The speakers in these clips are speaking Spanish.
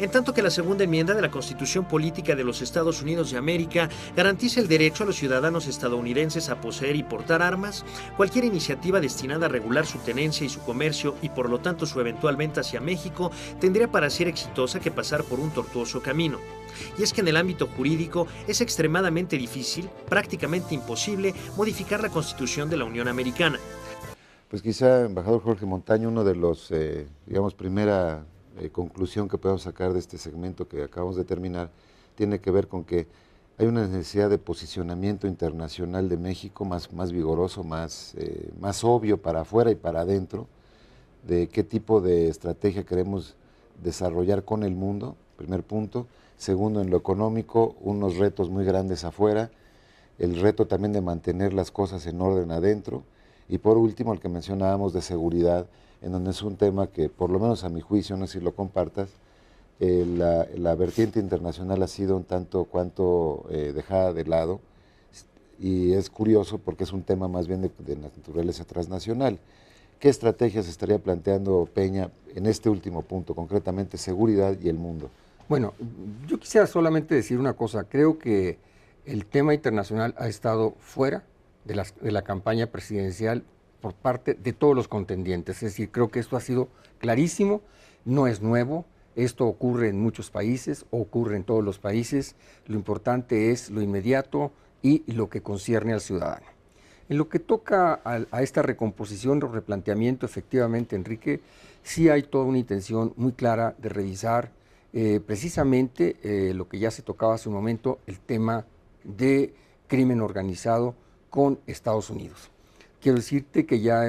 En tanto que la segunda enmienda de la Constitución Política de los Estados Unidos de América garantiza el derecho a los ciudadanos estadounidenses a poseer y portar armas, cualquier iniciativa destinada a regular su tenencia y su comercio y por lo tanto su eventual venta hacia México tendría para ser exitosa que pasar por un tortuoso camino. Y es que en el ámbito jurídico es extremadamente difícil, prácticamente imposible, modificar la Constitución de la Unión Americana. Pues quizá, embajador Jorge Montaño, uno de los, primera conclusión que podemos sacar de este segmento que acabamos de terminar, tiene que ver con que hay una necesidad de posicionamiento internacional de México más vigoroso, más obvio para afuera y para adentro, de qué tipo de estrategia queremos desarrollar con el mundo, primer punto. Segundo, en lo económico, unos retos muy grandes afuera, el reto también de mantener las cosas en orden adentro, y por último, el que mencionábamos de seguridad, en donde es un tema que, por lo menos a mi juicio, no sé si lo compartas, la vertiente internacional ha sido un tanto cuanto dejada de lado, y es curioso porque es un tema más bien de naturaleza transnacional. ¿Qué estrategias estaría planteando Peña en este último punto, concretamente seguridad y el mundo? Bueno, yo quisiera solamente decir una cosa. Creo que el tema internacional ha estado fuera de la campaña presidencial por parte de todos los contendientes. Es decir, creo que esto ha sido clarísimo, no es nuevo, esto ocurre en muchos países, ocurre en todos los países. Lo importante es lo inmediato y lo que concierne al ciudadano. En lo que toca a esta recomposición o replanteamiento, efectivamente, Enrique, sí hay toda una intención muy clara de revisar precisamente lo que ya se tocaba hace un momento, el tema de crimen organizado con Estados Unidos. Quiero decirte que ya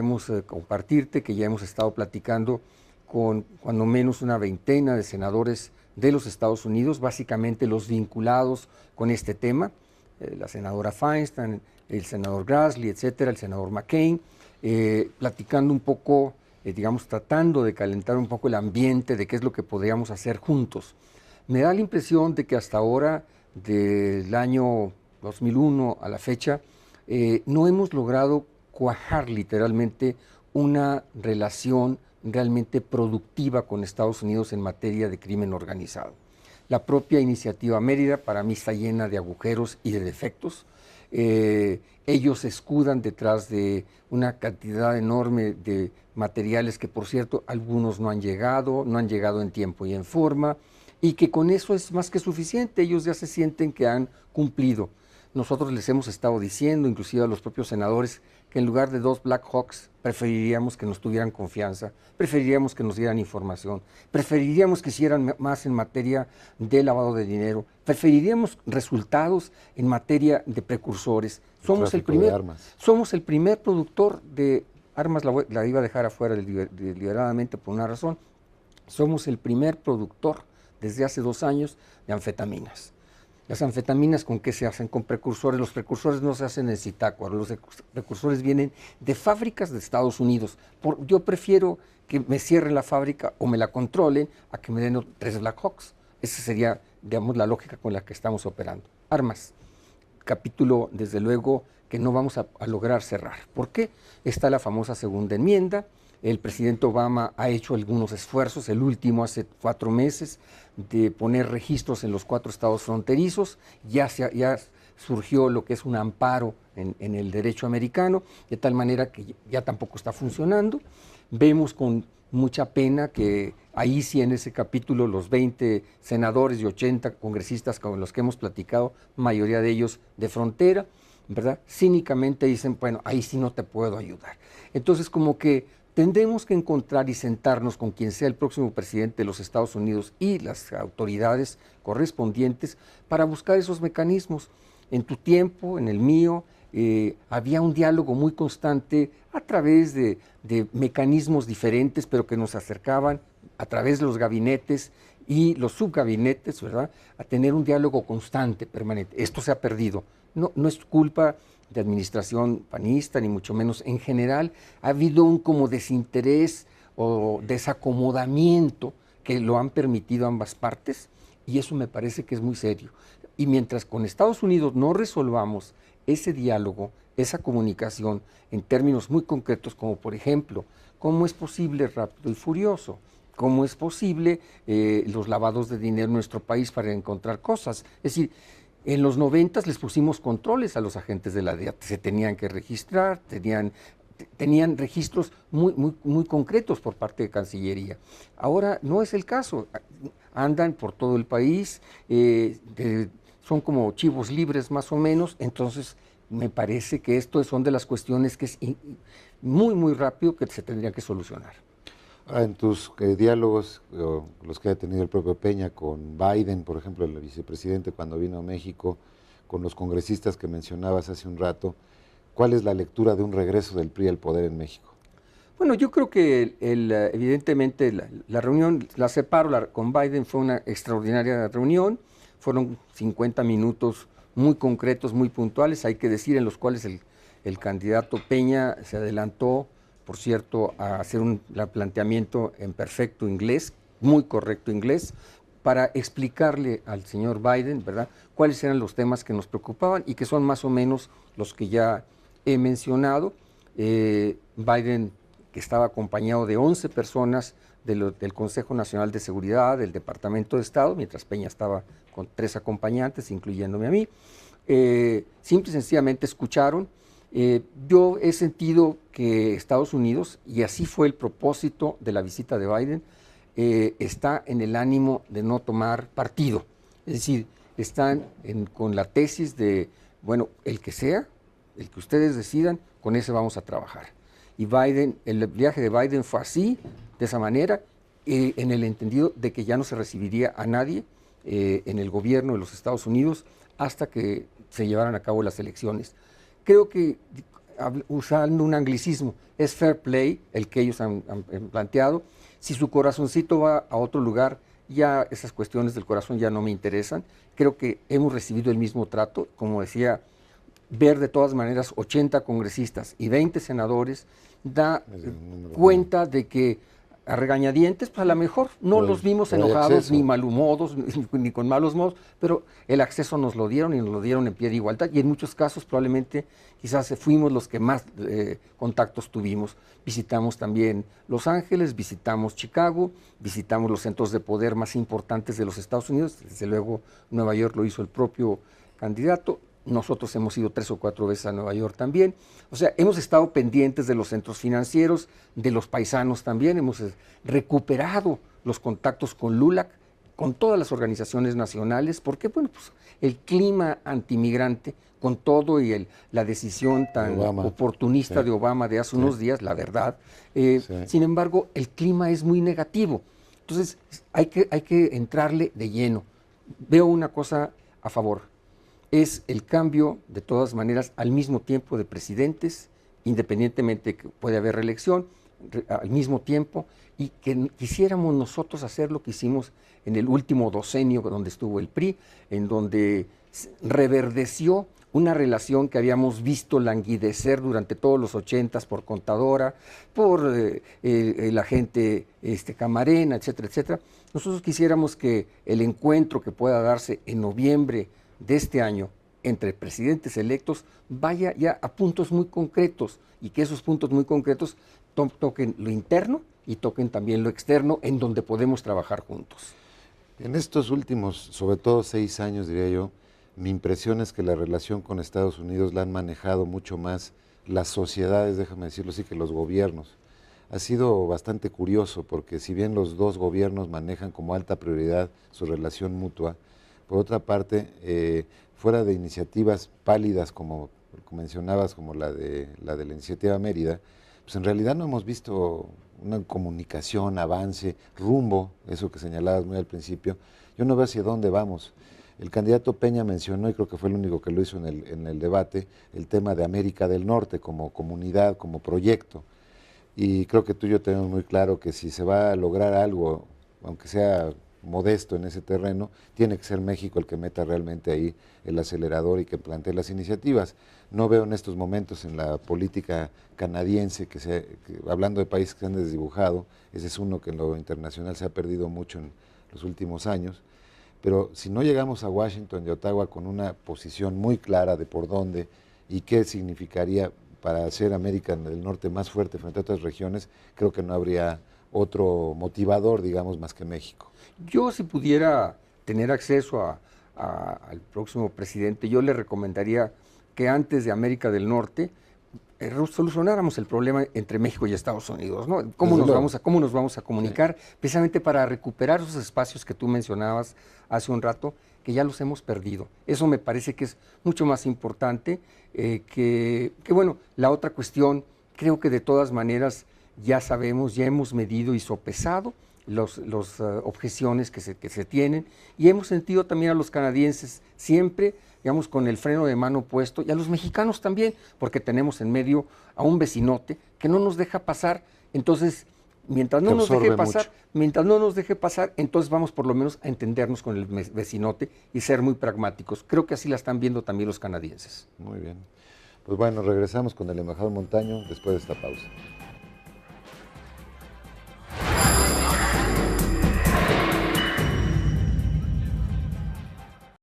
compartirte que ya hemos estado platicando con cuando menos una veintena de senadores de los Estados Unidos, básicamente los vinculados con este tema, la senadora Feinstein, el senador Grassley, etcétera, el senador McCain, platicando un poco, digamos, tratando de calentar un poco el ambiente de qué es lo que podríamos hacer juntos. Me da la impresión de que hasta ahora, del año 2001 a la fecha, no hemos logrado cuajar literalmente una relación realmente productiva con Estados Unidos en materia de crimen organizado. La propia iniciativa Mérida para mí está llena de agujeros y de defectos. Ellos se escudan detrás de una cantidad enorme de materiales que, por cierto, algunos no han llegado en tiempo y en forma, y que con eso es más que suficiente. Ellos ya se sienten que han cumplido. Nosotros les hemos estado diciendo, inclusive a los propios senadores, que en lugar de 2 Black Hawks preferiríamos que nos tuvieran confianza, preferiríamos que nos dieran información, preferiríamos que hicieran más en materia de lavado de dinero, preferiríamos resultados en materia de precursores. Somos el primer productor de armas, la iba a dejar afuera deliberadamente por una razón. Somos el primer productor desde hace 2 años de anfetaminas. Las anfetaminas, ¿con qué se hacen? Con precursores. Los precursores no se hacen en Zitácuaro, los precursores vienen de fábricas de Estados Unidos. Yo prefiero que me cierren la fábrica o me la controlen a que me den 3 Black Hawks. Esa sería, digamos, la lógica con la que estamos operando. Armas, capítulo, desde luego, que no vamos a lograr cerrar. ¿Por qué? Está la famosa segunda enmienda. El presidente Obama ha hecho algunos esfuerzos, el último hace 4 meses, de poner registros en los 4 estados fronterizos. Ya surgió lo que es un amparo en el derecho americano, de tal manera que ya tampoco está funcionando. Vemos con mucha pena que ahí sí en ese capítulo los 20 senadores y 80 congresistas con los que hemos platicado, mayoría de ellos de frontera, ¿verdad? Cínicamente dicen, bueno, ahí sí no te puedo ayudar. Entonces, como que tendremos que encontrar y sentarnos con quien sea el próximo presidente de los Estados Unidos y las autoridades correspondientes para buscar esos mecanismos. En tu tiempo, en el mío, había un diálogo muy constante a través de mecanismos diferentes, pero que nos acercaban a través de los gabinetes y los subgabinetes, ¿verdad?, a tener un diálogo constante, permanente. Esto se ha perdido. No es culpa de administración panista, ni mucho menos. En general, ha habido un como desinterés o desacomodamiento que lo han permitido ambas partes, y eso me parece que es muy serio. Y mientras con Estados Unidos no resolvamos ese diálogo, esa comunicación en términos muy concretos, como por ejemplo, ¿cómo es posible Rápido y Furioso? cómo es posible los lavados de dinero en nuestro país para encontrar cosas. Es decir, en los 90 les pusimos controles a los agentes de la DEA, se tenían que registrar, tenían registros muy concretos por parte de Cancillería. Ahora no es el caso, andan por todo el país, son como chivos libres más o menos, entonces me parece que esto son de las cuestiones que es muy rápido que se tendrían que solucionar. Ahora, en tus diálogos, los que ha tenido el propio Peña con Biden, por ejemplo, el vicepresidente cuando vino a México, con los congresistas que mencionabas hace un rato, ¿cuál es la lectura de un regreso del PRI al poder en México? Bueno, yo creo que evidentemente la reunión, la separo, con Biden fue una extraordinaria reunión, fueron 50 minutos muy concretos, muy puntuales, hay que decir, en los cuales el candidato Peña se adelantó, por cierto, a hacer un planteamiento en perfecto inglés, muy correcto inglés, para explicarle al señor Biden, ¿verdad?, cuáles eran los temas que nos preocupaban y que son más o menos los que ya he mencionado. Biden, que estaba acompañado de 11 personas del Consejo Nacional de Seguridad, del Departamento de Estado, mientras Peña estaba con 3 acompañantes, incluyéndome a mí, simple y sencillamente escucharon. Yo he sentido que Estados Unidos, y así fue el propósito de la visita de Biden, está en el ánimo de no tomar partido. Es decir, están con la tesis de, bueno, el que sea, el que ustedes decidan, con ese vamos a trabajar. Y Biden, el viaje de Biden fue así, de esa manera, en el entendido de que ya no se recibiría a nadie en el gobierno de los Estados Unidos hasta que se llevaran a cabo las elecciones. Creo que, usando un anglicismo, es fair play el que ellos han planteado. Si su corazoncito va a otro lugar, ya esas cuestiones del corazón ya no me interesan. Creo que hemos recibido el mismo trato, como decía, ver de todas maneras 80 congresistas y 20 senadores da cuenta de que a regañadientes, pues a lo mejor no los vimos enojados, ni malhumosos, ni con malos modos, pero el acceso nos lo dieron y nos lo dieron en pie de igualdad, y en muchos casos probablemente quizás fuimos los que más contactos tuvimos. Visitamos también Los Ángeles, visitamos Chicago, visitamos los centros de poder más importantes de los Estados Unidos, desde luego Nueva York lo hizo el propio candidato. Nosotros hemos ido 3 o 4 veces a Nueva York también. O sea, hemos estado pendientes de los centros financieros, de los paisanos también. Hemos recuperado los contactos con LULAC, con todas las organizaciones nacionales, porque bueno, pues el clima antimigrante, con todo y la decisión tan oportunista de Obama de hace unos días, la verdad, sin embargo, el clima es muy negativo. Entonces, hay que entrarle de lleno. Veo una cosa a favor. Es el cambio, de todas maneras, al mismo tiempo de presidentes, independientemente de que puede haber reelección, al mismo tiempo, y que quisiéramos nosotros hacer lo que hicimos en el último decenio donde estuvo el PRI, en donde reverdeció una relación que habíamos visto languidecer durante todos los 80s por Contadora, por la gente Camarena, etcétera, etcétera. Nosotros quisiéramos que el encuentro que pueda darse en noviembre de este año entre presidentes electos vaya ya a puntos muy concretos, y que esos puntos muy concretos toquen lo interno y toquen también lo externo, en donde podemos trabajar juntos. En estos últimos, sobre todo 6 años, diría yo, mi impresión es que la relación con Estados Unidos la han manejado mucho más las sociedades, déjame decirlo así, que los gobiernos. Ha sido bastante curioso, porque si bien los dos gobiernos manejan como alta prioridad su relación mutua, por otra parte, fuera de iniciativas pálidas como mencionabas, como la de la iniciativa Mérida, pues en realidad no hemos visto una comunicación, avance, rumbo, eso que señalabas muy al principio. Yo no veo hacia dónde vamos. El candidato Peña mencionó, y creo que fue el único que lo hizo en el debate, el tema de América del Norte como comunidad, como proyecto. Y creo que tú y yo tenemos muy claro que si se va a lograr algo, aunque sea modesto en ese terreno, tiene que ser México el que meta realmente ahí el acelerador y que plantee las iniciativas. No veo en estos momentos en la política canadiense, hablando de países que se han desdibujado, ese es uno que en lo internacional se ha perdido mucho en los últimos años, pero si no llegamos a Washington y Ottawa con una posición muy clara de por dónde y qué significaría para hacer América del Norte más fuerte frente a otras regiones, creo que no habría otro motivador, digamos, más que México. Yo, si pudiera tener acceso al próximo presidente, yo le recomendaría que antes de América del Norte solucionáramos el problema entre México y Estados Unidos, ¿no? ¿Cómo nos vamos a comunicar? Sí. Precisamente para recuperar esos espacios que tú mencionabas hace un rato, que ya los hemos perdido. Eso me parece que es mucho más importante que bueno, la otra cuestión, creo que de todas maneras ya sabemos, ya hemos medido y sopesado las objeciones que se tienen, y hemos sentido también a los canadienses siempre, digamos, con el freno de mano puesto, y a los mexicanos también, porque tenemos en medio a un vecinote que no nos deja pasar. Entonces, mientras no nos deje pasar, entonces vamos por lo menos a entendernos con el vecinote y ser muy pragmáticos. Creo que así la están viendo también los canadienses. Muy bien. Pues bueno, regresamos con el embajador Montaño después de esta pausa.